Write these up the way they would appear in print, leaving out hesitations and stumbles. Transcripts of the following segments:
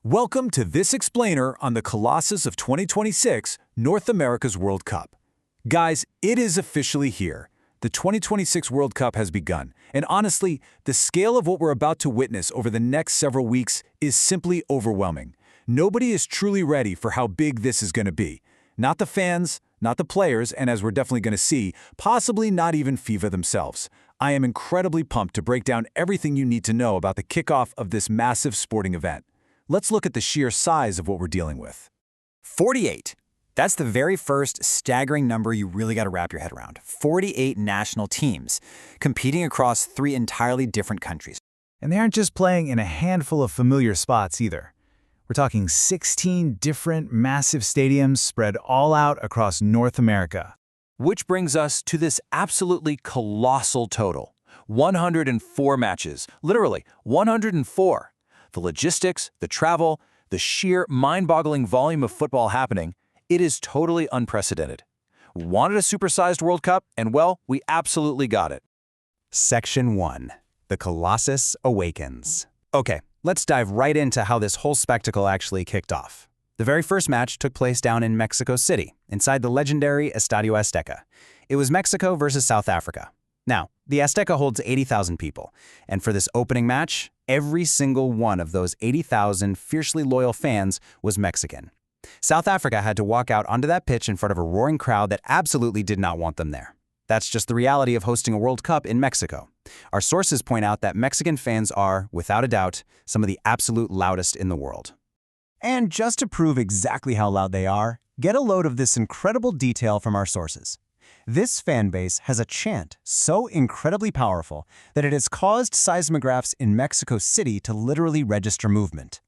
Welcome to this explainer on the Colossus of 2026, North America's World Cup. Guys, it is officially here. The 2026 World Cup has begun, and honestly, the scale of what we're about to witness over the next several weeks is simply overwhelming. Nobody is truly ready for how big this is going to be. Not the fans, not the players, and as we're definitely going to see, possibly not even FIFA themselves. I am incredibly pumped to break down everything you need to know about the kickoff of this massive sporting event. Let's look at the sheer size of what we're dealing with. 48. That's the very first staggering number you really got to wrap your head around. 48 national teams competing across 3 entirely different countries. And they aren't just playing in a handful of familiar spots either. We're talking 16 different massive stadiums spread all out across North America. Which brings us to this absolutely colossal total. 104 matches. Literally, 104. The logistics, the travel, the sheer mind-boggling volume of football happening, it is totally unprecedented. Wanted a supersized World Cup? And well, we absolutely got it. Section 1. The Colossus Awakens. Okay, let's dive right into how this whole spectacle actually kicked off. The very first match took place down in Mexico City, inside the legendary Estadio Azteca. It was Mexico versus South Africa. Now, the Azteca holds 80,000 people, and for this opening match, every single one of those 80,000 fiercely loyal fans was Mexican. South Africa had to walk out onto that pitch in front of a roaring crowd that absolutely did not want them there. That's just the reality of hosting a World Cup in Mexico. Our sources point out that Mexican fans are, without a doubt, some of the absolute loudest in the world. And just to prove exactly how loud they are, get a load of this incredible detail from our sources. This fan base has a chant so incredibly powerful that it has caused seismographs in Mexico City to literally register movement.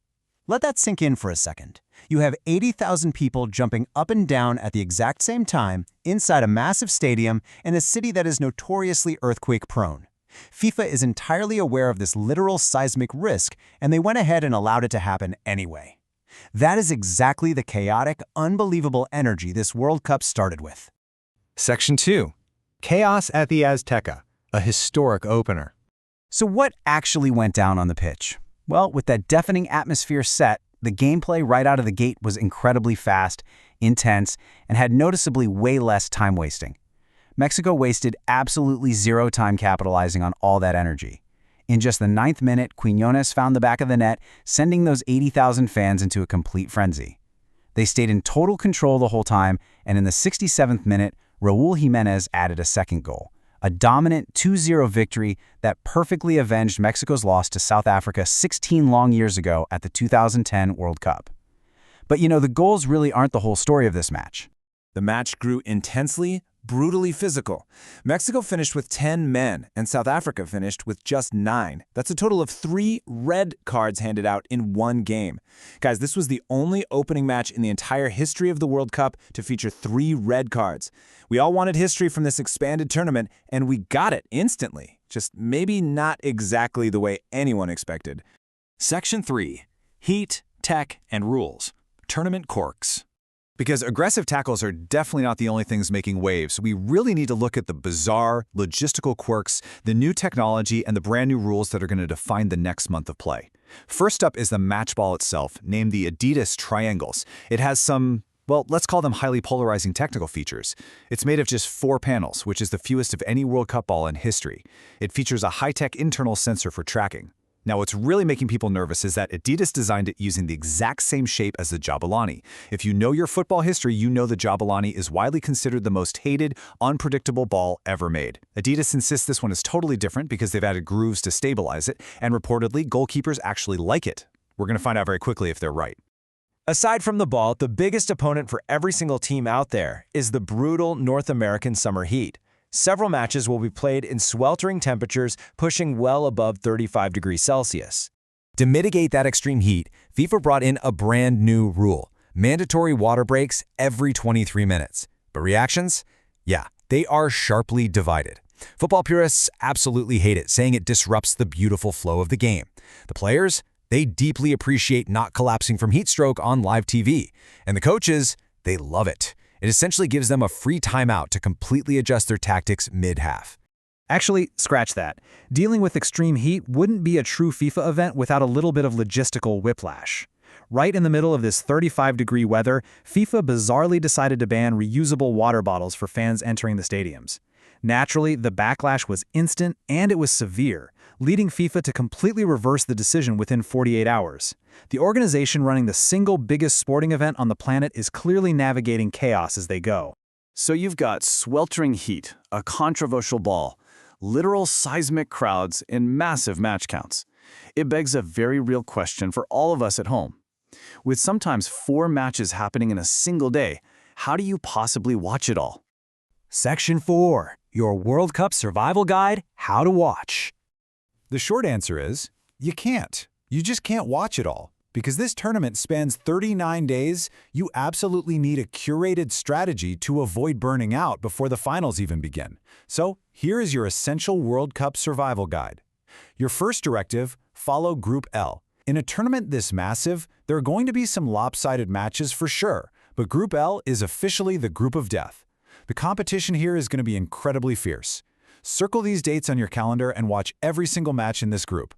Let that sink in for a second. You have 80,000 people jumping up and down at the exact same time inside a massive stadium in a city that is notoriously earthquake-prone. FIFA is entirely aware of this literal seismic risk, and they went ahead and allowed it to happen anyway. That is exactly the chaotic, unbelievable energy this World Cup started with. Section 2. Chaos at the Azteca, a historic opener. So what actually went down on the pitch? Well, with that deafening atmosphere set, the gameplay right out of the gate was incredibly fast, intense, and had noticeably way less time wasting. Mexico wasted absolutely zero time capitalizing on all that energy. In just the 9th minute, Quiñones found the back of the net, sending those 80,000 fans into a complete frenzy. They stayed in total control the whole time, and in the 67th minute, Raúl Jiménez added a second goal, a dominant 2-0 victory that perfectly avenged Mexico's loss to South Africa 16 long years ago at the 2010 World Cup. But the goals really aren't the whole story of this match. The match grew intensely, brutally physical. Mexico finished with 10 men, and South Africa finished with just 9. That's a total of 3 red cards handed out in one game. Guys, this was the only opening match in the entire history of the World Cup to feature 3 red cards. We all wanted history from this expanded tournament, and we got it instantly. Just maybe not exactly the way anyone expected. Section 3. Heat, Tech, and Rules. Tournament Quirks. Because aggressive tackles are definitely not the only things making waves, we really need to look at the bizarre, logistical quirks, the new technology, and the brand new rules that are going to define the next month of play. First up is the match ball itself, named the Adidas Triangles. It has some, well, let's call them highly polarizing technical features. It's made of just 4 panels, which is the fewest of any World Cup ball in history. It features a high-tech internal sensor for tracking. Now, what's really making people nervous is that Adidas designed it using the exact same shape as the Jabulani. If you know your football history, you know the Jabulani is widely considered the most hated, unpredictable ball ever made. Adidas insists this one is totally different because they've added grooves to stabilize it, and reportedly, goalkeepers actually like it. We're going to find out very quickly if they're right. Aside from the ball, the biggest opponent for every single team out there is the brutal North American summer heat. Several matches will be played in sweltering temperatures pushing well above 35 degrees Celsius. To mitigate that extreme heat, FIFA brought in a brand new rule: mandatory water breaks every 23 minutes. But reactions? Yeah, they are sharply divided. Football purists absolutely hate it, saying it disrupts the beautiful flow of the game. The players? They deeply appreciate not collapsing from heat stroke on live TV. And the coaches? They love it. It essentially gives them a free timeout to completely adjust their tactics mid-half. Actually, scratch that. Dealing with extreme heat wouldn't be a true FIFA event without a little bit of logistical whiplash. Right in the middle of this 35-degree weather, FIFA bizarrely decided to ban reusable water bottles for fans entering the stadiums. Naturally, the backlash was instant and it was severe, leading FIFA to completely reverse the decision within 48 hours. The organization running the single biggest sporting event on the planet is clearly navigating chaos as they go. So you've got sweltering heat, a controversial ball, literal seismic crowds, and massive match counts. It begs a very real question for all of us at home. With sometimes 4 matches happening in a single day, how do you possibly watch it all? Section 4. Your World Cup Survival Guide, How to Watch. The short answer is, you can't. You just can't watch it all. Because this tournament spans 39 days, you absolutely need a curated strategy to avoid burning out before the finals even begin. So, here is your essential World Cup survival guide. Your first directive, follow Group L. In a tournament this massive, there are going to be some lopsided matches for sure, but Group L is officially the group of death. The competition here is going to be incredibly fierce. Circle these dates on your calendar and watch every single match in this group.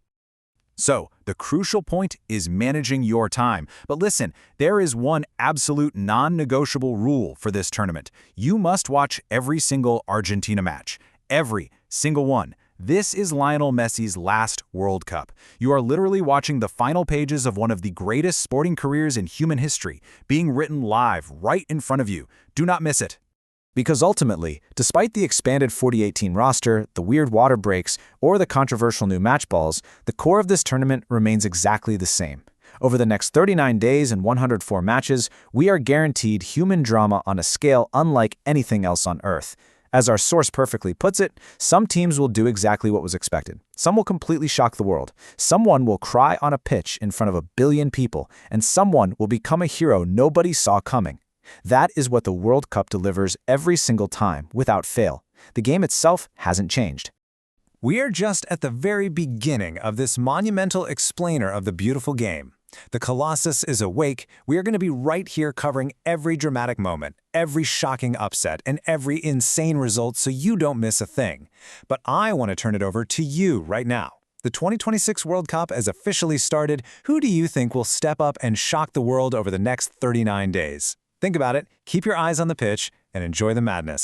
So, the crucial point is managing your time. But listen, there is one absolute non-negotiable rule for this tournament. You must watch every single Argentina match. Every single one. This is Lionel Messi's last World Cup. You are literally watching the final pages of one of the greatest sporting careers in human history, being written live right in front of you. Do not miss it. Because ultimately, despite the expanded 48-team roster, the weird water breaks, or the controversial new match balls, the core of this tournament remains exactly the same. Over the next 39 days and 104 matches, we are guaranteed human drama on a scale unlike anything else on Earth. As our source perfectly puts it, some teams will do exactly what was expected. Some will completely shock the world. Someone will cry on a pitch in front of 1 billion people, and someone will become a hero nobody saw coming. That is what the World Cup delivers every single time, without fail. The game itself hasn't changed. We are just at the very beginning of this monumental explainer of the beautiful game. The Colossus is awake. We are going to be right here covering every dramatic moment, every shocking upset, and every insane result so you don't miss a thing. But I want to turn it over to you right now. The 2026 World Cup has officially started. Who do you think will step up and shock the world over the next 39 days? Think about it, keep your eyes on the pitch, and enjoy the madness.